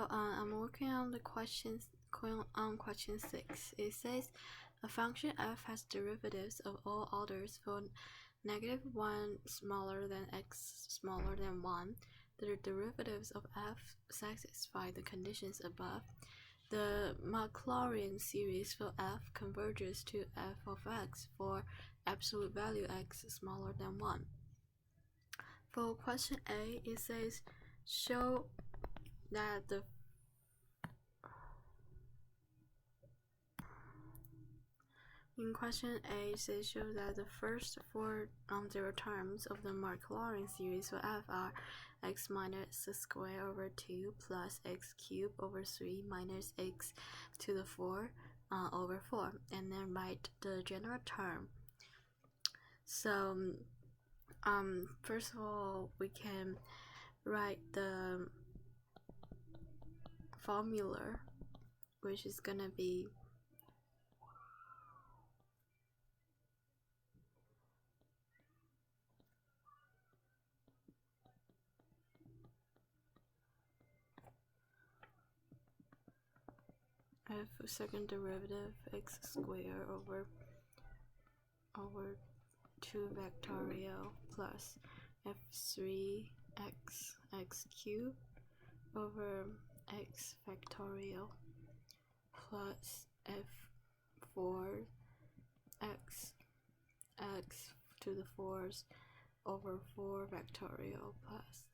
I'm working on the question 6. It says a function f has derivatives of all orders for -1 smaller than x smaller than 1. The derivatives of f satisfy the conditions above. The Maclaurin series for f converges to f of x for absolute value x smaller than 1. For question A, it says show that the question A, it says show that the first four zero terms of the Maclaurin series for f are x minus x squared over 2 plus x cubed over 3 minus x to the 4 over 4, and then write the general term. So first of all, we can write the formula, which is gonna be f second derivative x squared over 2 factorial plus f3x x cubed over x factorial plus f4 x to the 4th over 4 factorial plus.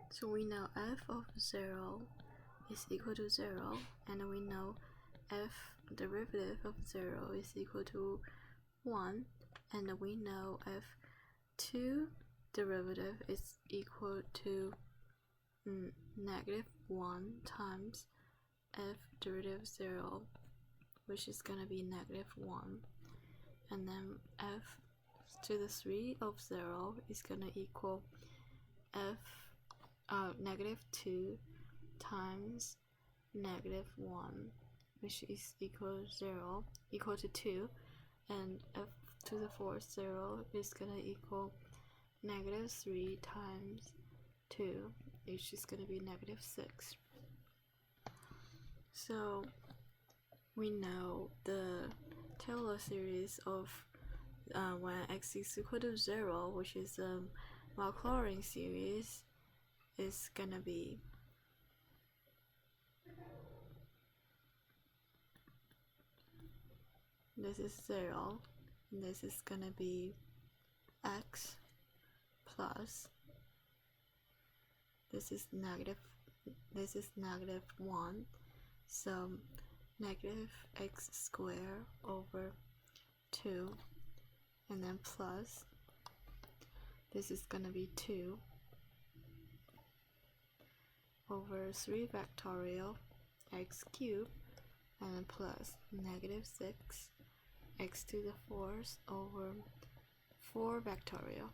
So we know f of 0 is equal to 0, and we know f derivative of 0 is equal to 1, and we know f2 derivative is equal to -1 times f derivative 0, which is going to be -1, and then f to the 3 of 0 is going to equal -2 times -1, which is equal to 2, and f to the 4th 0 is going to equal -3 times 2, which is going to be -6. So we know the Taylor series of when x is equal to 0, which is the Maclaurin series, is going to be this is 0, and this is gonna be x plus this is -1, so -x squared over 2, and then plus this is gonna be 2 over 3 factorial x cubed, and then plus -6 x to the 4th over 4 factorial,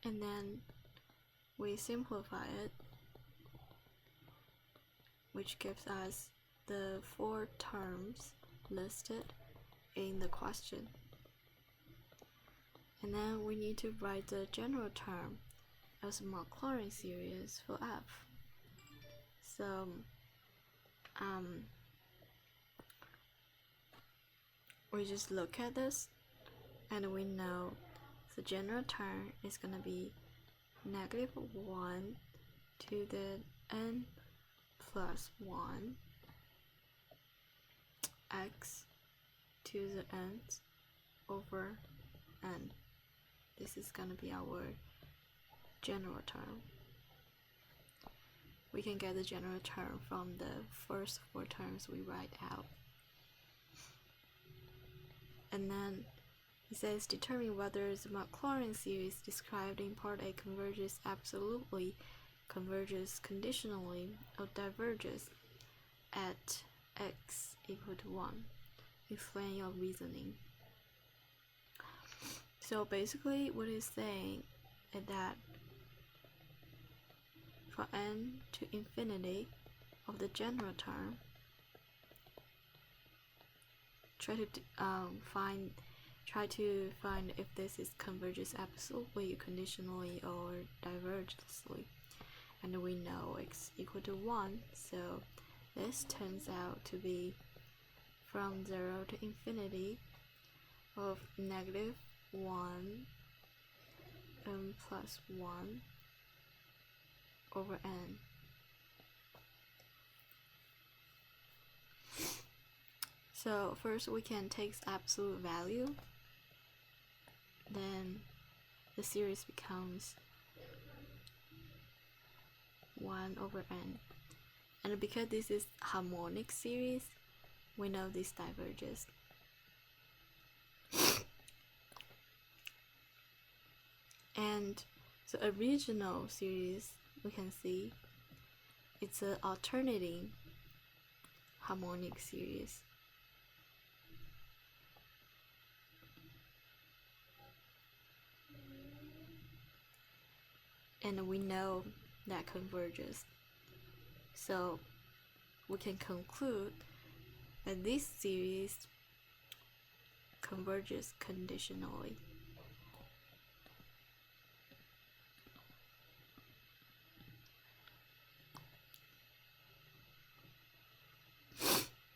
and then we simplify it, which gives us the 4 terms listed in the question. And then we need to write the general term as Maclaurin series for f. So we just look at this, and we know the general term is going to be -1 to the n plus 1 x to the nth over n. This is going to be our general term. We can get the general term from the first 4 terms we write out. And then it says determine whether the Maclaurin series described in part A converges absolutely, converges conditionally, or diverges at x equal to 1. Explain your reasoning. So basically what it's saying is that for n to infinity of the general term, try to find if this is converges absolutely, conditionally, or divergently. And we know x equal to 1, so this turns out to be from 0 to infinity of negative 1 n plus 1 over n. So first we can take absolute value, then the series becomes 1 over n. And because this is harmonic series, we know this diverges. And the original series, we can see it's an alternating harmonic series. And we know that converges. So we can conclude that this series converges conditionally.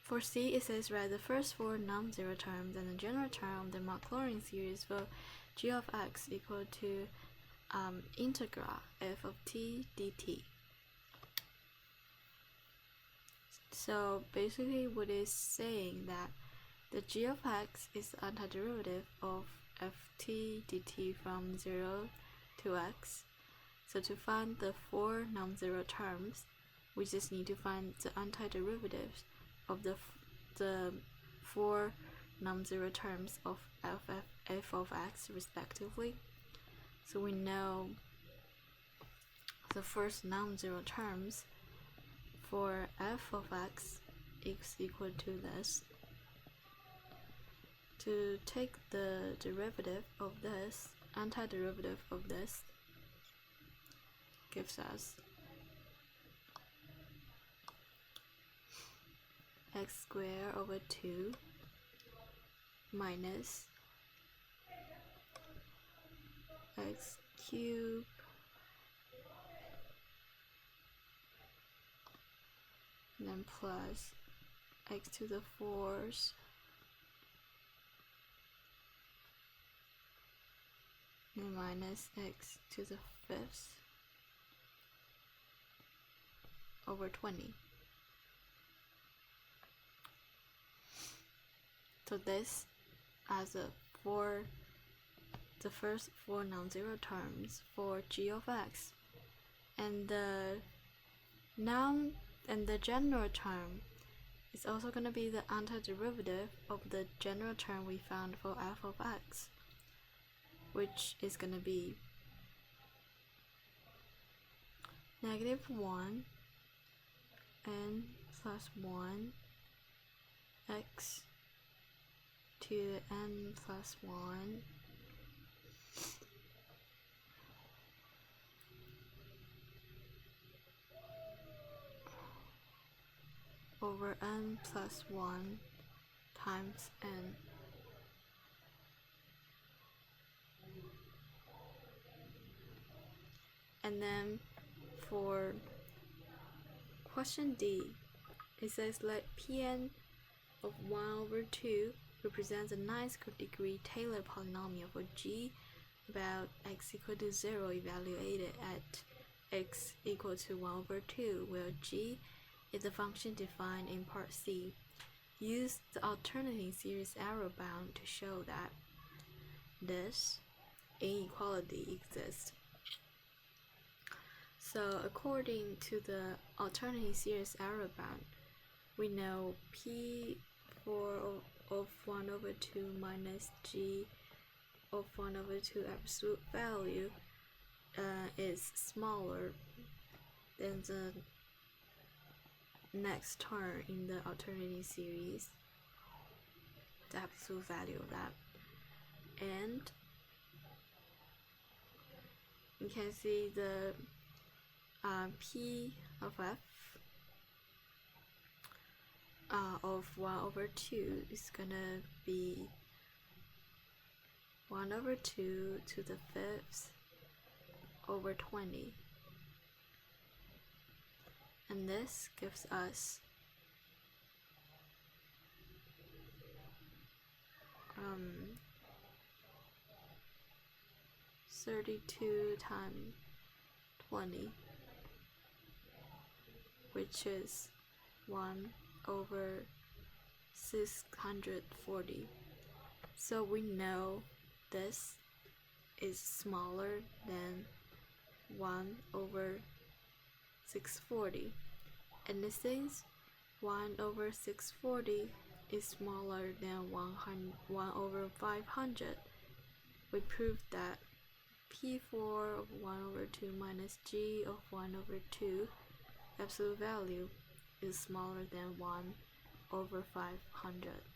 For C, it says write the first 4 non-zero terms and the general term of the Maclaurin series for g of x equal to integral f of t dt. So basically what it's saying that the g of x is the antiderivative of ft dt from 0 to x. So to find the 4 non-zero terms, we just need to find the antiderivatives of the 4 non-zero terms of f of x respectively. So we know the first non-zero terms for f of x is equal to this. To take the derivative of this, antiderivative of this, gives us x squared over 2 minus x cubed and then plus x to the 4th and minus x to the 5th over 20. So this as the first 4 non-zero terms for g of x, and the general term is also going to be the antiderivative of the general term we found for f of x, which is going to be negative 1 n plus 1 x to n plus 1 over n plus 1 times n. And then for question D, it says let Pn of 1 over 2 represents a 9th degree Taylor polynomial for g about x equal to 0 evaluated at x equal to 1 over 2, where g is the function defined in part C. Use the alternating series arrow bound to show that this inequality exists. So according to the alternating series arrow bound, we know P4 of 1 over 2 minus g of 1 over 2 absolute value is smaller than the next term in the alternating series, the absolute value of that. And you can see the P of f of 1 over 2 is gonna be 1 over 2 to the 5th over 20. And this gives us 32 times 20, which is 1 over 640. So we know this is smaller than 1 over 640. And since 1 over 640 is smaller than 1 over 500, we proved that P4 of 1 over 2 minus G of 1 over 2 absolute value is smaller than 1 over 500.